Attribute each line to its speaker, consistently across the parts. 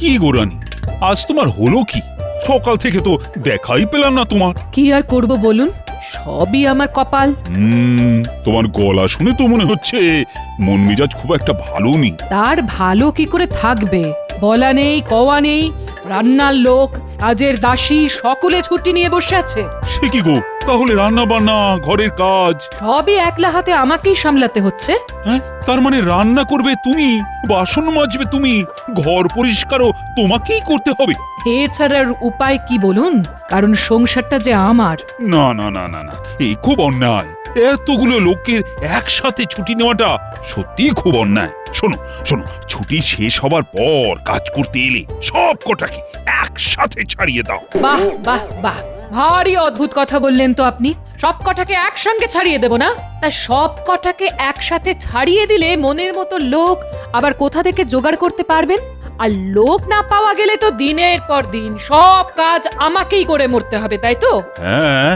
Speaker 1: কি গো রানী, আজ তোমার হলো কি? সকাল থেকে তো দেখাই পেলাম না তোমার।
Speaker 2: কি আর করব বলুন, সবই আমার কপাল।
Speaker 1: তোমার গলা শুনে তো মনে হচ্ছে মন মেজাজ খুব একটা ভালো নেই।
Speaker 2: তার ভালো কি করে থাকবে? বলা নেই কওয়া নেই, রান্নার লোক, কাজের দাসী সকলে ছুটি নিয়ে বসে আছে।
Speaker 1: সে কি গো, তাহলে রান্না বান্না, ঘরের কাজ
Speaker 2: সবই একলা হাতে আমাকেই সামলাতে হচ্ছে।
Speaker 1: হ্যাঁ, তার মানে রান্না করবে তুমি, বাসন মাজবে তুমি, ঘর পরিষ্কারও তোমাকেই করতে হবে?
Speaker 2: এছাড়ার উপায় কি বলুন, কারণ সংসারটা যে আমার।
Speaker 1: না না না না না, এই খুব অন্যায়। এতগুলো লোকের একসাথে ছুটি নেওয়াটা সত্যি খুব অন্যায়। শোনো শোনো, ছুটি শেষ হবার পর কাজ করতে এলে সব কটাকে একসাথে ছাড়িয়ে দাও।
Speaker 2: বাহ বাহ বাহ, ভারী অদ্ভুত কথা বললেন তো আপনি। সব কটাকে একসঙ্গে ছাড়িয়ে দেব না? তা সব কটাকে একসাথে ছাড়িয়ে দিলে মনের মতো লোক আবার কোথা থেকে জোগাড় করতে পারবেন? আর লোক না পাওয়া গেলে তো দিনের পর দিন সব কাজ আমাকেই করে মরতে হবে, তাই তো?
Speaker 1: হ্যাঁ,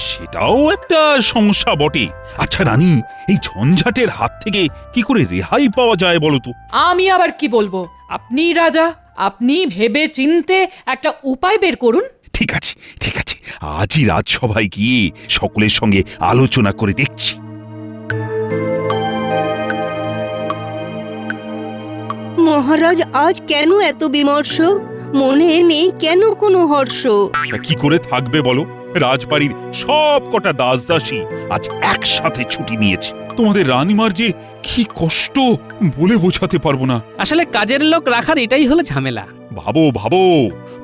Speaker 1: সেটাও একটা সমস্যা বটে। আচ্ছা রানী, এই ঝঞ্ঝাটের হাত থেকে কি করে রেহাই পাওয়া যায় বলো তো?
Speaker 2: আমি আবার কি বলবো? আপনিই রাজা, আপনি ভেবে চিনতে একটা উপায় বের করুন।
Speaker 1: ঠিক আছে ঠিক আছে, আজই রাজসভায় গিয়ে সকলের সঙ্গে আলোচনা করে দেখছি।
Speaker 3: মহারাজ আজ কেন এত বিমর্ষ? মনে নেই কেন কোনো হর্ষ?
Speaker 1: তা কি করে থাকবে বলো? রাজবাড়ির সব কটা দাসদাসী আজ একসাথে ছুটি নিয়েছে। তোমাদের রানীমার যে কি কষ্ট বলে বোঝাতে পারবো না।
Speaker 4: আসলে কাজের লোক রাখার এটাই হলো ঝামেলা।
Speaker 1: ভাবো ভাবো,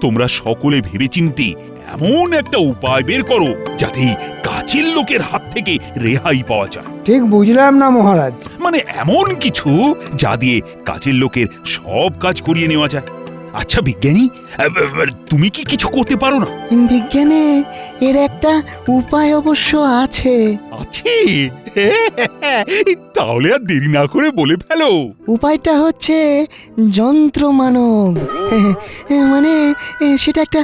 Speaker 1: তোমরা সকলে ভেবেচিন্তে এমন একটা উপায় বের করো যাতে এই কাজের লোকের হাত থেকে রেহাই পাওয়া যায়।
Speaker 5: ঠিক বুঝলাম না মহারাজ।
Speaker 1: মানে এমন কিছু যা দিয়ে কাজের লোকের সব কাজ করিয়ে নেওয়া যায়। আচ্ছা বিজ্ঞানী, তুমি কি কিছু করতে পারো না?
Speaker 6: বিজ্ঞানে এর একটা উপায় অবশ্য আছে।
Speaker 1: আছে? তাহলে আর দেরি না করে বলে ফেলো।
Speaker 6: উপায়টা হচ্ছে যন্ত্র মানব। মানে সেটা একটা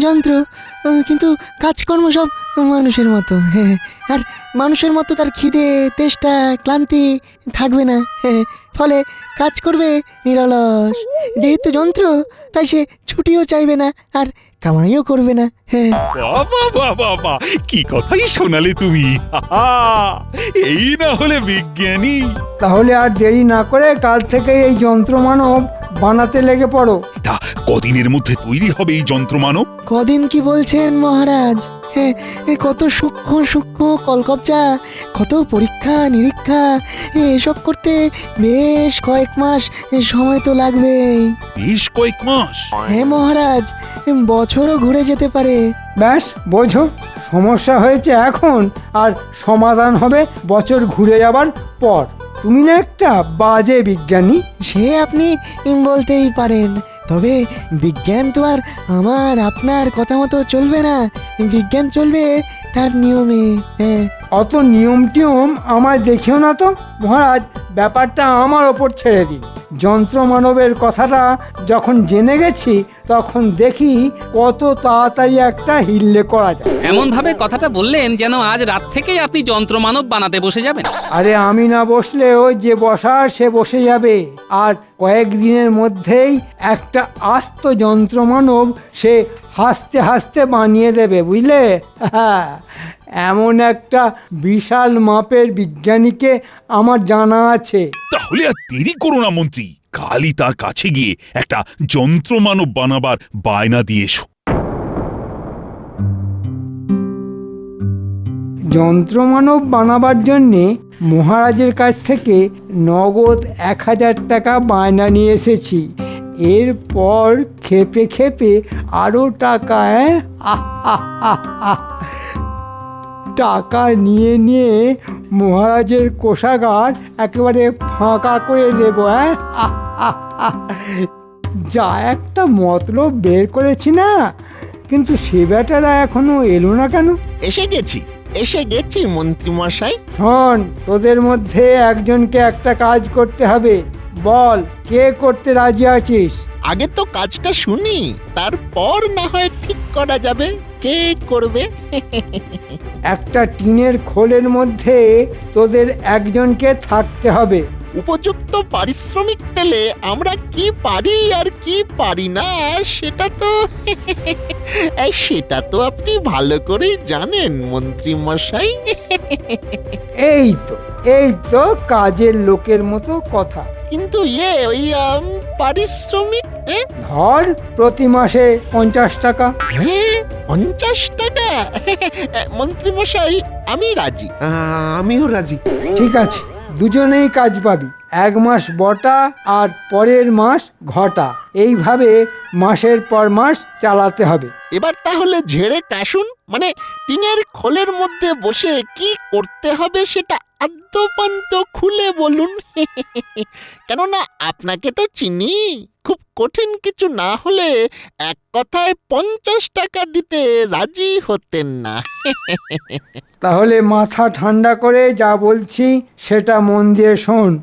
Speaker 6: যন্ত্র, কিন্তু কাজকর্ম সব মানুষের মতো। আর মানুষের মতো তার খিদে, তেষ্টা, ক্লান্তি থাকবে না। ফলে কাজ করবে নিরলস। যেহেতু যন্ত্র, তাই সে ছুটিও চাইবে না আর কামাইও করবে না।
Speaker 1: বাবা বাবা বাবা, কি কথাই শোনালে তুমি! এই না হলে বিজ্ঞানী।
Speaker 5: তাহলে আর দেরি না করে কাল থেকে এই যন্ত্র মানব বানাতে লেগে পড়ো।
Speaker 1: তা কদিনের মধ্যে তৈরি হবে এই যন্ত্র মানব?
Speaker 6: কদিন কি বলছেন মহারাজ? কত সূক্ষ্ম সূক্ষ্ম কলকবজা, কত পরীক্ষা নিরীক্ষা, এসব করতে বেশ কয়েক মাস সময় তো লাগবেই।
Speaker 1: বেশ কয়েক মাস?
Speaker 6: হ্যাঁ মহারাজ, বছরও ঘুরে যেতে পারে।
Speaker 5: ব্যাস বোঝো, সমস্যা হয়েছে এখন, আর সমাধান হবে বছর ঘুরে যাবার পর। তুমি না একটা বাজে বিজ্ঞানী।
Speaker 6: সে আপনি বলতেই পারেন, তবে বিজ্ঞান তো আর আমার আপনার কথা মতো চলবে না। বিজ্ঞান চলবে তার নিয়মে।
Speaker 5: অত নিয়ম টিয়ম আমায় দেখিও না তো মহারাজ, ব্যাপারটা আমার ওপর ছেড়ে দিন। যন্ত্র মানবের কথাটা যখন জেনে গেছি, তখন দেখি কত তাড়াতাড়ি একটা হিল্লে করা যায়।
Speaker 4: এমন ভাবে কথাটা বললেন যেন আজ রাত থেকেই আপনি যন্ত্র মানব বানাতে বসে যাবেন।
Speaker 5: আরে আমি না বসলেও যে বসার সে বসে যাবে, আর কয়েকদিনের মধ্যেই একটা আস্ত যন্ত্র মানব সে হাসতে হাসতে বানিয়ে দেবে, বুঝলে? এমন একটা বিশাল মাপের বিজ্ঞানীকে আমার জানা আছে।
Speaker 1: তাহলে আর দেরি করো না মন্ত্রী, কালই তার কাছে গিয়ে একটা যন্ত্র মানব বানাবার বায়না দিয়ে এসো।
Speaker 5: যন্ত্র মানব বানাবার জন্যে মহারাজের কাছ থেকে নগদ 1000 টাকা বায়না নিয়ে এসেছি। এরপর খেপে খেপে আরো টাকা। টাকা নিয়ে নিয়ে মহারাজের কোষাগার একেবারে ফাঁকা করে দেব। যা একটা মতলব বের করেছি না, কিন্তু সে বেটারা এখনো এলো না কেন?
Speaker 7: এসে গেছি মন্ত্রীমশাই।
Speaker 5: শোন, তোদের মধ্যে একজনকে একটা কাজ করতে হবে। বল, কে করতে রাজি আছিস?
Speaker 7: আগে তো কাজটা শুনি, তারপর না হয় ঠিক করা যাবে কে করবে।
Speaker 5: একটা টিনের খোলের মধ্যে তোদের একজনকে থাকতে হবে।
Speaker 7: উপযুক্ত পারিশ্রমিক পেলে আমরা কি পারি আর কি পারি না সেটা তো আপনি ভালো করেই জানেন মন্ত্রী মশাই।
Speaker 5: এই তো কাজের লোকের মতো কথা।
Speaker 7: কিন্তু ওই পারিশ্রমিক
Speaker 5: ধর প্রতি মাসে 50 টাকা।
Speaker 7: 50 টাকা? মন্ত্রী মশাই আমি রাজি।
Speaker 8: আমিও রাজি।
Speaker 5: ঠিক আছে, দুজনেই কাজ পাবি। 1 মাস বটা আর পরের মাস ঘটা, এইভাবে মাসের পর মাস চালাতে হবে।
Speaker 7: এবার তাহলে ঝেড়ে কাশুন, মানে টিনের খোলের মধ্যে বসে কি করতে হবে সেটা আদ্যপান্ত খুলে বলুন। কেননা আপনাকে তো চিনি, খুব কঠিন কিছু না হলে এক কথায় 50 টাকা দিতে রাজি হতেন না।
Speaker 5: তাহলে মাথা ঠান্ডা করে যা বলছি সেটা মন দিয়ে শোন।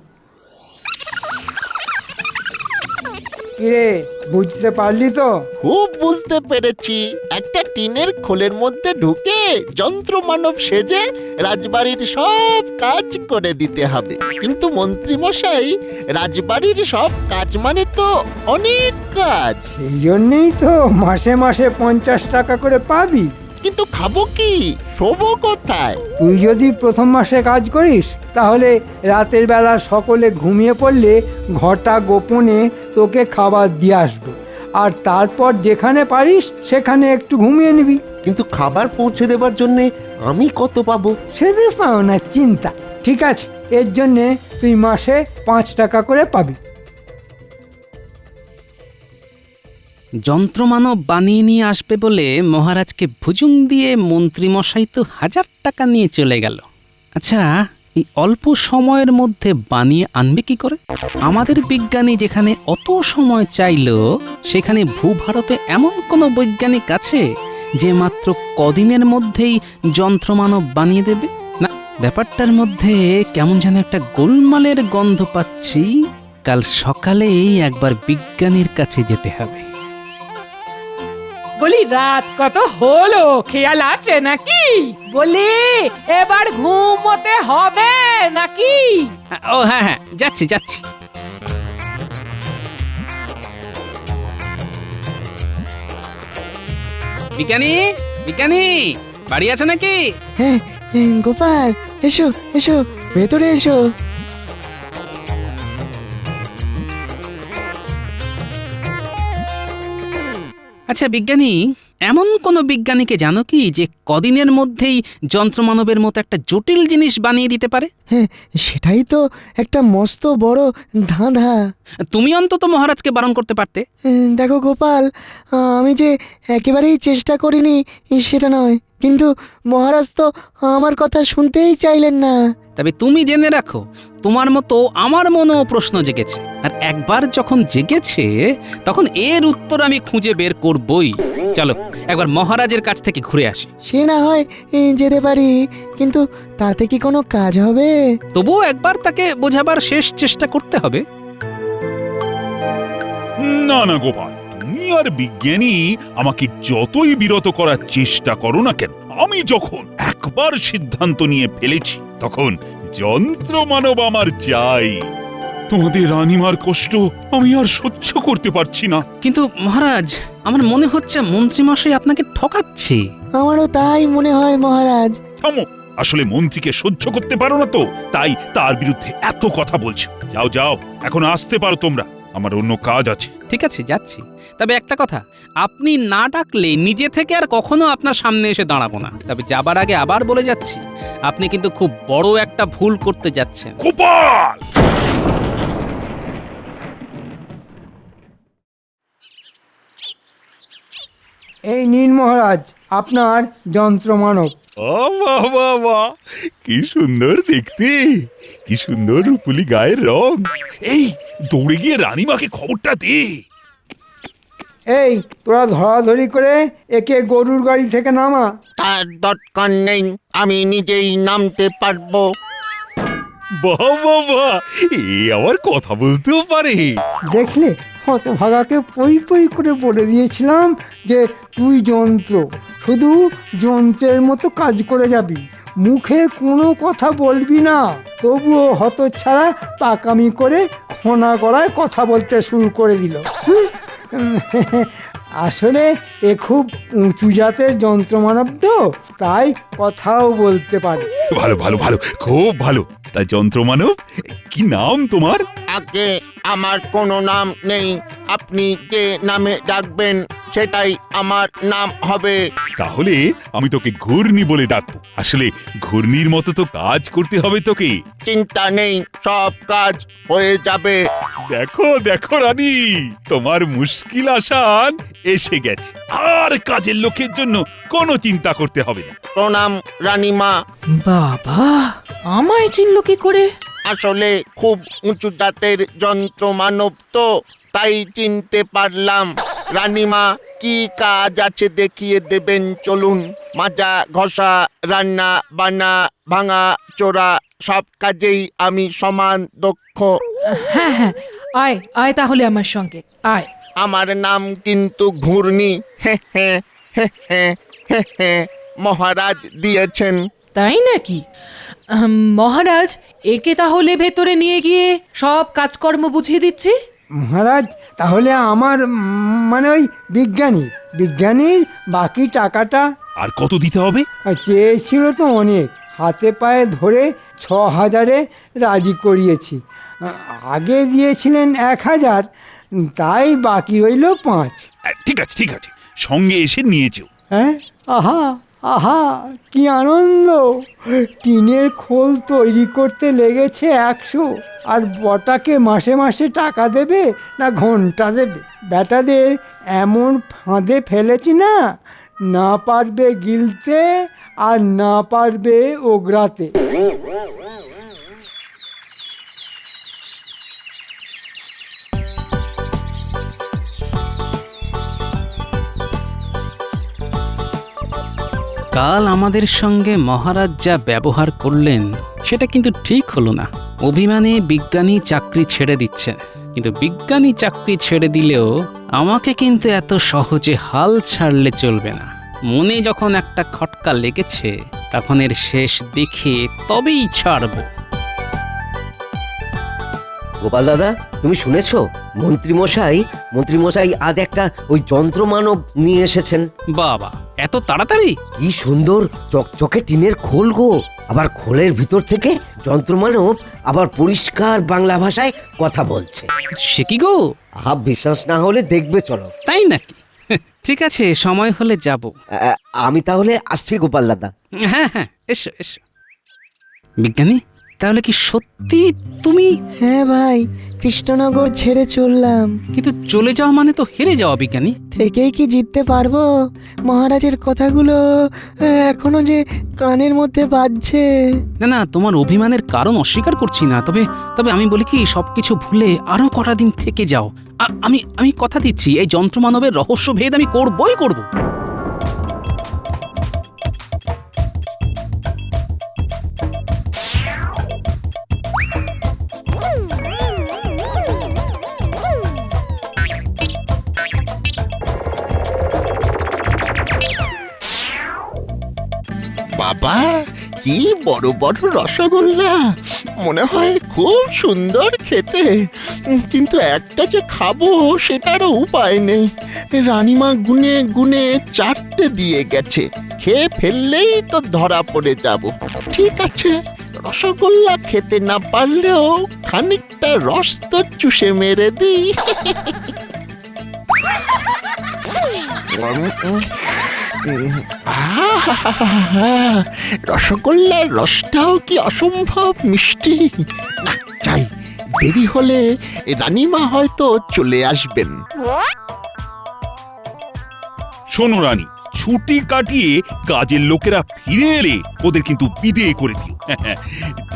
Speaker 5: কিরে, বুঝতে পারলি তো?
Speaker 7: খুব বুঝতে পেরেছি। একটা টিনের খোলের মধ্যে ঢুকে যন্ত্রমানব সেজে রাজবাড়ির সব কাজ করে দিতে হবে। কিন্তু মন্ত্রী মশাই, রাজবাড়ির সব কাজ মানে তো অনেক কাজ।
Speaker 5: এই জন্যেই তো মাসে মাসে 50 টাকা করে পাবি।
Speaker 7: কিন্তু খাবো কি, শোবো কোথায়?
Speaker 5: তুই যদি প্রথম মাসে কাজ করিস তাহলে রাতের বেলা সকলে ঘুমিয়ে পড়লে ঘটা গোপনে তোকে খাবার দিয়ে আসবে, আর তারপর যেখানে পারিস সেখানে একটু ঘুমিয়ে নিবি।
Speaker 8: কিন্তু খাবার পৌঁছে দেবার জন্য আমি কত পাবো?
Speaker 5: সেটা পাও না চিন্তা। ঠিক আছে, এর জন্যে তুই মাসে 5 টাকা করে পাবি।
Speaker 4: যন্ত্রমানব বানিয়ে নিয়ে আসবে বলে মহারাজকে ভুজুং দিয়ে মন্ত্রীমশাই তো 1000 টাকা নিয়ে চলে গেল। আচ্ছা, এই অল্প সময়ের মধ্যে বানিয়ে আনবে কি করে? আমাদের বিজ্ঞানী যেখানে অত সময় চাইল, সেখানে ভূভারতে এমন কোনো বৈজ্ঞানিক আছে যে মাত্র কদিনের মধ্যেই যন্ত্রমানব বানিয়ে দেবে? না, ব্যাপারটার মধ্যে কেমন যেন একটা গোলমালের গন্ধ পাচ্ছি। কাল সকালেই একবার বিজ্ঞানীর কাছে যেতে হবে।
Speaker 2: বলি রাত কত হলো, খেয়াল আছে নাকি? বলি এবার ঘুমোতে হবে নাকি?
Speaker 4: ও হ্যাঁ হ্যাঁ, যাচ্ছি যাচ্ছি। বিজ্ঞানী, বিজ্ঞানী বাড়ি আছো নাকি?
Speaker 6: হ্যাঁ, গোপাল এসো এসো, ভেতরে এসো।
Speaker 4: আচ্ছা বিজ্ঞানী, এমন কোনো বিজ্ঞানীকে জানো কি যে কদিনের মধ্যেই যন্ত্রমানবের মতো একটা জটিল জিনিস বানিয়ে দিতে পারে?
Speaker 6: হ্যাঁ, সেটাই তো একটা মস্ত বড় ধাঁধা।
Speaker 4: তুমি অন্তত মহারাজকে বারণ করতে পারতে।
Speaker 6: দেখো গোপাল, আমি যে একেবারেই চেষ্টা করিনি সেটা নয়, কিন্তু মহারাজ তো আমার কথা শুনতেই চাইলেন না।
Speaker 4: তবে তুমি জেনে রাখো, তোমার মতো আমার মনেও প্রশ্ন জেগেছে, আর একবার যখন জেগেছে তখন এর উত্তর আমি খুঁজে বের করবই। চলো একবার মহারাজের কাছ থেকে ঘুরে আসি।
Speaker 6: সে না হয় যেতে পারি, কিন্তু তাতে কি কোনো কাজ হবে?
Speaker 4: তবুও একবার তাকে বোঝাবার শেষ চেষ্টা করতে হবে।
Speaker 1: না না গোপাল, তুমি আর বিজ্ঞানী আমাকে যতই বিরত করার চেষ্টা করো না কেন, আমি যখন একবার সিদ্ধান্ত নিয়ে ফেলেছি তখন যন্ত্রমানব আমার চাই। তোমাদের রানীমার কষ্ট আমি আর সহ্য করতে পারছি না।
Speaker 4: কিন্তু মহারাজ, আমার মনে হচ্ছে মন্ত্রীমশাই আপনাকে ঠকাচ্ছে।
Speaker 6: আমারও তাই মনে হয় মহারাজ।
Speaker 1: থামো, আসলে মন্ত্রীকে সহ্য করতে পারো না তো, তাই তার বিরুদ্ধে এত কথা বলছো। যাও যাও, এখন আসতে পারো তোমরা, আমার অন্য কাজ আছে।
Speaker 4: ঠিক আছে, যাচ্ছি। তবে একটা কথা, আপনি না ডাকলে নিজে থেকে আর কখনো আপনার সামনে এসে দাঁড়াবো না। তবে যাবার আগে আবার বলে যাচ্ছি, আপনি কিন্তু খুব বড় একটা ভুল করতে যাচ্ছেন।
Speaker 1: গোপাল!
Speaker 5: এই নিন মহারাজ আপনার যন্ত্রমানব।
Speaker 1: বাহ বাহ বাহ, কি সুন্দর দেখতে, কি সুন্দর রূপুলি গায়ের রং। এই দৌড়ে গিয়ে রানীমাকে খবরটা দে।
Speaker 5: এই তোরা ধরাধরি করে একে গরুর গাড়ি থেকে নামা।
Speaker 7: তার দরকার নেই, আমি নিজেই নামতে পারবো।
Speaker 1: বাহ বাহ বাহ, এ আবার কথা বলতেও পারে।
Speaker 5: দেখলে, হতভাগাকে পই পই করে বলে দিয়েছিলাম যে তুই যন্ত্র, শুধু যন্ত্রের মতো কাজ করে যাবি। মুখে কোনো কথা বলবি না, তবুও হতচ্ছাড়া পাকামি করে খোনা গলায় কথা বলতে শুরু করে দিল। আসলে এ খুব উঁচু জাতের যন্ত্রমানব তো, তাই কথাও বলতে পারে।
Speaker 1: ভালো ভালো ভালো, খুব ভালো। তা যন্ত্রমানব, কি নাম তোমার?
Speaker 7: আগে আমার কোনো নাম নেই, আপনি যে নামে ডাকবেন সেটাই আমার নাম হবে।
Speaker 1: তাহলে আমি তোকে ঘূর্ণি বলে ডাকবো। আসলে ঘূর্ণির মতো তো কাজ করতে হবে তোকে।
Speaker 7: চিন্তা নেই, সব কাজ হয়ে যাবে।
Speaker 1: দেখো দেখো রানী, তোমার মুশকিল আসান এসে গেছে। আর কাজের লোকের জন্য কোনো চিন্তা করতে হবে না।
Speaker 7: প্রণাম রানীমা।
Speaker 2: বাবা, আমায় চিনল কি করে?
Speaker 7: আসলে খুব উঁচু জাতের যন্ত্র মানব তো, তাই চিনতে পারলাম। রানীমা, কি কাজ আছে দেখিয়ে দেবেন চলুন। মাজা ঘষা, রান্না বান্না, ভাঙা চোরা, সব কাজেই আমি সমান দক্ষ।
Speaker 2: হ্যাঁ হ্যাঁ, আয় আয় তাহলে আমার সঙ্গে আয়।
Speaker 7: আমার নাম কিন্তু ঘূর্ণি। মহারাজ দিয়েছেন।
Speaker 2: তাই নাকি? মহারাজ, একে তাহলে ভেতরে নিয়ে গিয়ে সব কাজকর্ম বুঝিয়ে দিচ্ছি।
Speaker 5: মহারাজ, তাহলে আমার মানে ওই বিজ্ঞানীর বাকি টাকাটা?
Speaker 1: আর কত দিতে হবে?
Speaker 5: চেয়েছিল তো অনেক, হাতে পায়ে ধরে 6,000-এ রাজি করিয়েছি। আগে দিয়েছিলেন 1,000, তাই বাকি রইল 5।
Speaker 1: ঠিক আছে ঠিক আছে, সঙ্গে এসে নিয়েছো।
Speaker 5: হ্যাঁ, আহা আহা, কি আনন্দ! টিনের খোল তৈরি করতে লেগেছে 100, আর বটাকে মাসে মাসে টাকা দেবে না ঘন্টা দেবে? বেটাদের এমন ফাঁদে ফেলেছি না, না পারবে গিলতে আর না পারবে ওগরাতে।
Speaker 4: কাল আমাদের সঙ্গে মহারাজ যা ব্যবহার করলেন সেটা কিন্তু ঠিক হলো না। অভিমানে বিজ্ঞানী চাকরি ছেড়ে দিচ্ছে, কিন্তু বিজ্ঞানী চাকরি ছেড়ে দিলেও আমাকে কিন্তু এত সহজে হাল ছাড়লে চলবে না। মনে যখন একটা খটকা লেগেছে, তখন এর শেষ দেখে তবেই ছাড়বো।
Speaker 8: গোপাল দাদা, তুমি শুনেছো? মন্ত্রীমশাই আজ একটা ওই যন্ত্রমানব নিয়ে এসেছেন।
Speaker 4: বাবা, এত তাড়াতাড়ি?
Speaker 8: কি সুন্দর চকচকে টিনের খোল গো! আবার খোলের ভিতর থেকে যন্ত্রমানব আবার পরিষ্কার বাংলা ভাষায় কথা বলছে।
Speaker 4: সে কি গো?
Speaker 8: বিশ্বাস না হলে দেখবে, চলো।
Speaker 4: তাই নাকি? ঠিক আছে, সময় হলে যাব।
Speaker 8: আমি তাহলে আসছি গোপাল দাদা।
Speaker 4: হ্যাঁ হ্যাঁ, এসো এসো। বিজ্ঞানী, তাহলে কি সত্যি তুমি?
Speaker 6: হ্যাঁ ভাই, কৃষ্ণনগর ছেড়ে চললাম।
Speaker 4: কিন্তু চলে যাওয়া মানে তো হেরে যাওয়া বিজ্ঞানী।
Speaker 6: থেকেই কি জিততে পারবো? মহারাজের কথাগুলো এখনো যে কানের মধ্যে বাজছে।
Speaker 4: না না, তোমার অভিমানের কারণ অস্বীকার করছি না, তবে আমি বলি কি, সবকিছু ভুলে আরো কটা দিন থেকে যাও। আমি কথা দিচ্ছি, এই যন্ত্রমানবের রহস্য ভেদ আমি করবই করব।
Speaker 7: বাবা, কি বড় বড় রসগোল্লা! মনে হয় খুব সুন্দর খেতে, কিন্তু একটা যে খাবো সেটারও উপায় নেই। রানীমা গুনে গুনে 4টে দিয়ে গেছে, খেয়ে ফেললেই তো ধরা পড়ে যাব। ঠিক আছে, রসগোল্লা খেতে না পারলেও খানিকটা রস তো চুষে মেরে দিই। রসগোল্লার রসটাও কি অসম্ভব মিষ্টি! না, চাই, দেরি হলে রানীমা হয়তো চলে আসবেন।
Speaker 1: শোনো রানী, ছুটি কাটিয়ে কাজের লোকেরা ফিরে এলে ওদের কিন্তু বিদেয় করে দিও।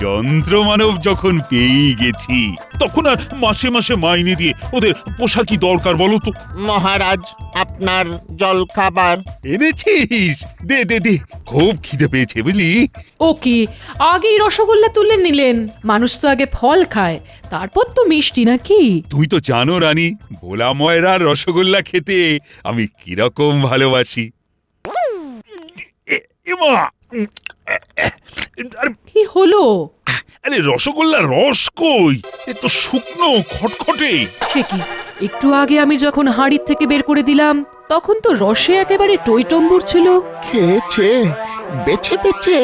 Speaker 1: যন্ত্রমানব যখন পেয়ে গেছি, তখন আর মাসে মাসে মাইনে দিয়ে ওদের পোষা কি দরকার বলো তো?
Speaker 7: মহারাজ, আপনার জল খাবার
Speaker 1: এনেছিস? দে দে দে, খুব খিদে পেয়েছে বুঝলি।
Speaker 2: ওকে, আগেই রসগোল্লা তুলে নিলেন। মানুষ তো আগে ফল খায়, তারপর তো মিষ্টি, নাকি?
Speaker 1: তুই তো জানো রানী, ভোলা ময়রার রসগোল্লা খেতে আমি কিরকম ভালোবাসি। এমা আরে
Speaker 2: কি হলো?
Speaker 1: আরে রসগোল্লার রস কই? এ তো শুকনো খটখটে।
Speaker 2: সে কি, একটু আগে আমি যখন হাঁড়ির থেকে বের করে দিলাম তখন তো রসে একেবারে টইটম্বুর ছিল।
Speaker 7: খেয়েছে বেছে বেছে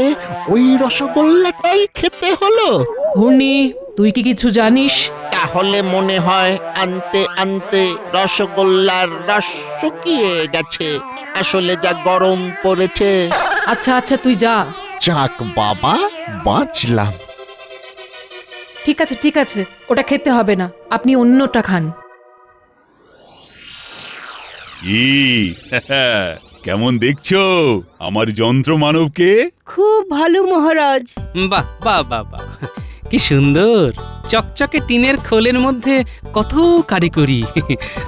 Speaker 7: ওই রসগোল্লাটাই খেতে হলো।
Speaker 2: ঘূর্ণি, তুই কি কিছু জানিস?
Speaker 7: তাহলে মনে হয় আনতে আনতে রসগোল্লার রস শুকিয়ে গেছে, আসলে যা গরম পড়েছে।
Speaker 2: আচ্ছা আচ্ছা, তুই যা।
Speaker 7: যাক বাবা, বাঁচলাম।
Speaker 2: ঠিক আছে ঠিক আছে, ওটা খেতে হবে না, আপনি অন্যটা খান।
Speaker 1: ই কেমন দেখছো আমার যন্ত্র মানবকে?
Speaker 3: খুব ভালো মহারাজ।
Speaker 4: বাহ বাহ বাহ বাহ, কি সুন্দর চকচকে টিনের খোলের মধ্যে কত কারিগরি।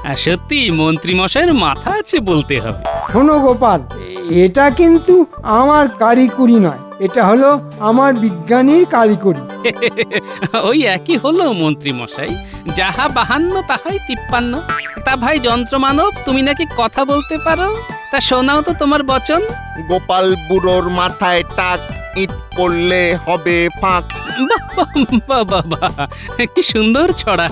Speaker 4: আর সত্যি মন্ত্রী মশাইয়ের মাথা আছে বলতে হবে।
Speaker 5: শোনো গোপাল, এটা কিন্তু আমার কারিকুরি নয়, এটা হলো আমার বিজ্ঞানীর কারিকুরি।
Speaker 4: ওই একই হলো মন্ত্রী মশাই, যাহা 52 তাহাই 53। তা ভাই যন্ত্রমানব, তুমি নাকি কথা বলতে পারো, তা শোনাও তো তোমার বচন।
Speaker 7: গোপাল বুড়োর মাথায় টাক, ইট পড়লে হবে ফাঁক।
Speaker 4: বাহ বাহ বাহ বাহ বাহ, কি সুন্দর ছড়া।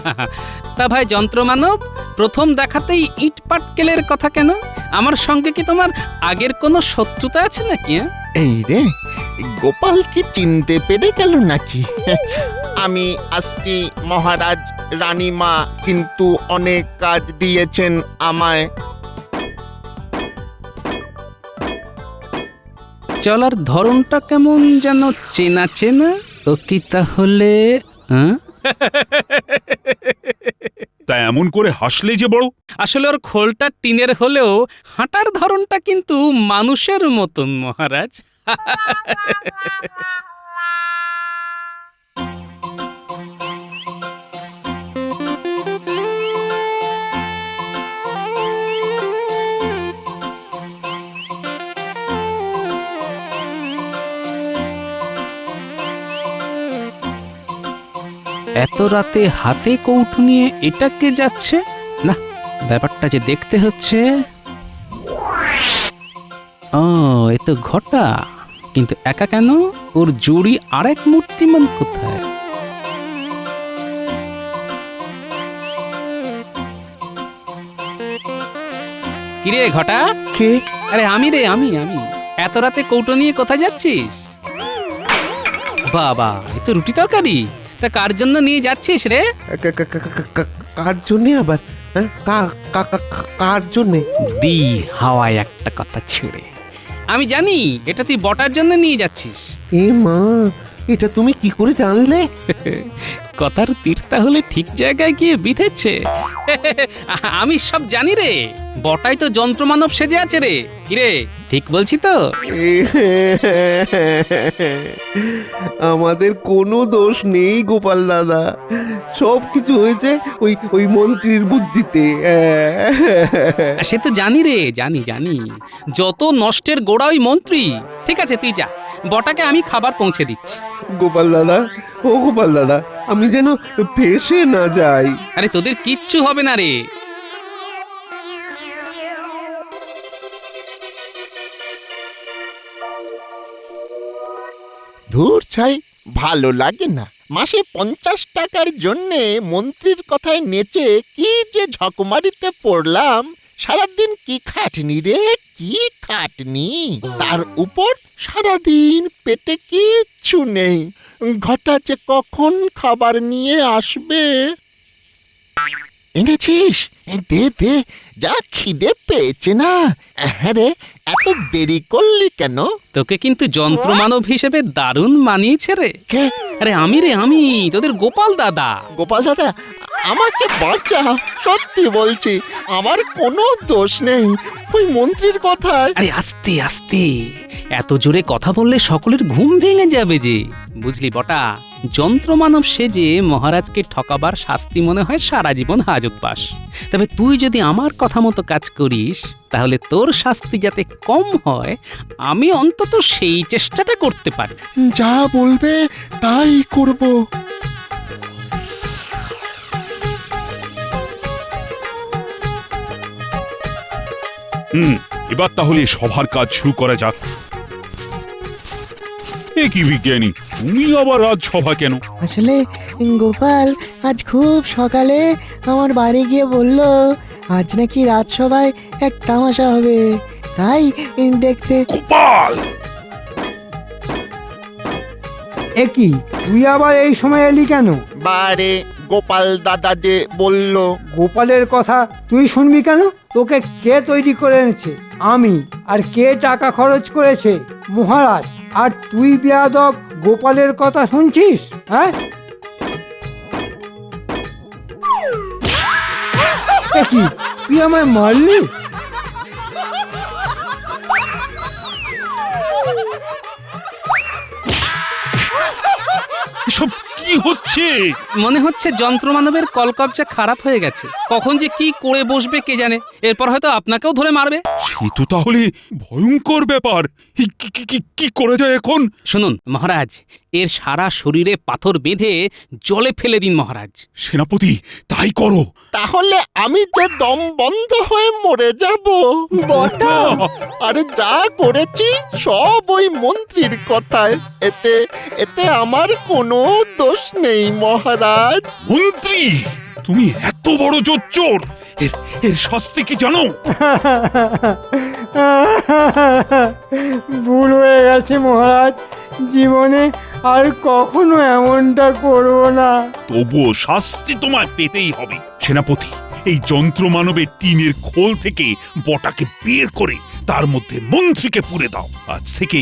Speaker 4: তা ভাই যন্ত্রমানব, প্রথম দেখাতেই ইট পাটকেলের কথা কেন? আমার সঙ্গে কি তোমার আগের কোনো শত্রুতা আছে নাকি?
Speaker 7: এই রে, গোপাল কি চিনতে পেরে গেল নাকি? আমি আসছি মহারাজ, রানীমা কিন্তু অনেক কাজ দিয়েছেন আমায়।
Speaker 4: চলার ধরনটা কেমন যেন চেনা চেনা, তো কি তাহলে? হ্যাঁ,
Speaker 1: তা এমন করে হাসলে যে বড়?
Speaker 4: আসলে ওর খোলটা টিনের হলেও হাঁটার ধরনটা কিন্তু মানুষের মতন মহারাজ। এত রাতে হাতে কৌটো নিয়ে এটা কে যাচ্ছে? না, ব্যাপারটা যে দেখতে হচ্ছে। ও, এ তো ঘটা, কিন্তু একা কেন? ওর জুড়ি আরেক মূর্তিমান কোথায়? কিরে ঘটা?
Speaker 7: কে?
Speaker 4: আরে আমি রে, আমি আমি। এত রাতে কৌটো নিয়ে কোথায় যাচ্ছিস? বাবা, এ তো রুটি তরকারি। তা কার জন্য নিয়ে যাচ্ছিস রে?
Speaker 7: কার জন্যে আবার? কার জন্যে?
Speaker 4: দি হাওয়ায় একটা কথা ছেড়ে। আমি জানি এটা তুই বটার জন্য নিয়ে যাচ্ছিস।
Speaker 7: এ মা, এটা তুমি কি করে জানলে?
Speaker 4: কথার তীর তাহলে ঠিক জায়গায় গিয়ে বিঁধেছে। আমি সব জানি রে, বটাই তো যন্ত্রমানব সেজে আছে রে। কিরে, ঠিক বলছি তো?
Speaker 9: আমাদের কোনো দোষ নেই গোপাল দাদা, সব কিছু হয়েছে ওই ওই মন্ত্রীর বুদ্ধিতে।
Speaker 4: সে তো জানি রে, জানি জানি। যত নষ্টের গোড়া ওই মন্ত্রী। ঠিক আছে, তুই যা, বটাকে আমি খাবার পৌঁছে দিচ্ছি।
Speaker 9: গোপাল দাদা, ও গোপাল দাদা, আমি যেন ফেসে না যাই।
Speaker 4: আরে তোদের কিচ্ছু হবে না রে।
Speaker 7: ধুর ছাই, ভালো লাগে না। মাসে 50 টাকার জন্যে মন্ত্রীর কথায় নেচে কি যে ঝকমারিতে পড়লাম। সারাদিন কি খাটনি রে, কি খাটনি। তার উপর সারাদিন পেটে কিচ্ছু নেই। ঘটা যে কখন খাবার নিয়ে আসবে। এনেছিস? দে দে, যা খিদে পেয়েছে না। হ্যাঁ রে, এত দেরি করলি কেন?
Speaker 4: তোকে কিন্তু যন্ত্রমানব হিসেবে দারুণ মানিয়েছে রে।
Speaker 7: কে?
Speaker 4: আরে আমি রে, আমি তোদের গোপাল দাদা।
Speaker 7: গোপাল দাদা, আমাকে বাঁচা, সত্যি বলছি, আমার কোনো দোষ নেই। ওই মন্ত্রীর কথায়।
Speaker 4: আরে আস্তে আস্তে, এত জোরে কথা বললে সকলের ঘুম ভেঙে যাবে যে। বুঝলি বটা, যন্ত্রমানব সেজে মহারাজকে ঠকাবার শাস্তি মনে হয় সারা জীবন হাজতবাস। তবে তুই যদি আমার কথা মতো কাজ করিস, তাহলে তোর শাস্তি যাতে কম হয়, আমি অন্তত সেই চেষ্টাটা করতে পারি।
Speaker 7: যা বলবে তাই করব।
Speaker 1: এবার তাহলে সভার কাজ শুরু করা যাক। এ কি বিজ্ঞানী, তুমি আবার রাজসভা কেন?
Speaker 6: আসলে গোপাল আজ খুব সকালে আমার বাড়ি গিয়ে বলল আজ নাকি রাজসভায় এক তামাশা হবে, তাই দেখতে।
Speaker 1: গোপাল!
Speaker 5: এ কি, তুই আবার এই সময় এলি কেন?
Speaker 7: বারে গোপাল দাদা যে বলল।
Speaker 5: গোপালের কথা তুই শুনবি কেন? তোকে কে তৈরি করে এনেছে? আমি। আর কে টাকা খরচ করেছে? মহারাজ। আর তুই বেয়াদব গোপালের কথা শুনছিস? হ্যাঁ, এ কি, তুই আমায় মারলি?
Speaker 1: এসব কি হচ্ছে?
Speaker 4: মনে হচ্ছে যন্ত্রমানবের কলকবজা খারাপ হয়ে গেছে। কখন যে কি করে বসবে কে জানে, এরপর হয়তো আপনাকেও ধরে মারবে।
Speaker 1: সে তো তাহলে ভয়ঙ্কর ব্যাপার। এই কি করা যায় এখন?
Speaker 4: শুনুন মহারাজ, এর সারা শরীরে পাথর বেঁধে জলে ফেলে দিন মহারাজ।
Speaker 1: সেনাপতি, তাই করো।
Speaker 7: তাহলে আমি যে দম বন্ধ হয়ে মরে যাব।
Speaker 3: বটা!
Speaker 7: আরে যা করেছি সব ওই মন্ত্রীর কথায়। এতে এতে আমার কোনো দোষ নেই মহারাজ।
Speaker 1: মন্ত্রী, তুমি এত বড় জোচ্চোর! এর শাস্তি কি জানো?
Speaker 5: ভুল হয়ে গেছে মহারাজ, জীবনে আর কখনো এমনটা করব না।
Speaker 1: তবুও শাস্তি তোমায় পেতেই হবে। সেনাপতি, এই যন্ত্রমানবের টিনের খোল থেকে বটাকে বের করে তার মধ্যে মন্ত্রীকে পুরে দাও। আজ থেকে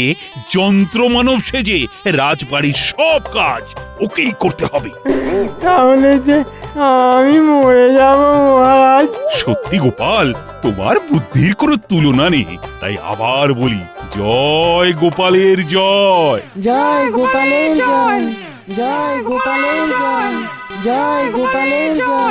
Speaker 1: যন্ত্রমানব সেজে রাজবাড়ির সব কাজ ওকেই করতে হবে।
Speaker 5: তাহলে যে আমি মরে যাব মহারাজ।
Speaker 1: সত্যি গোপাল, তোমার বুদ্ধির কোনো তুলনা নেই। তাই আবার বলি, জয় গোপালের জয়।
Speaker 6: জয় গোপালের জয়, জয় গোপালের জয়, জয় গোপালের জয়।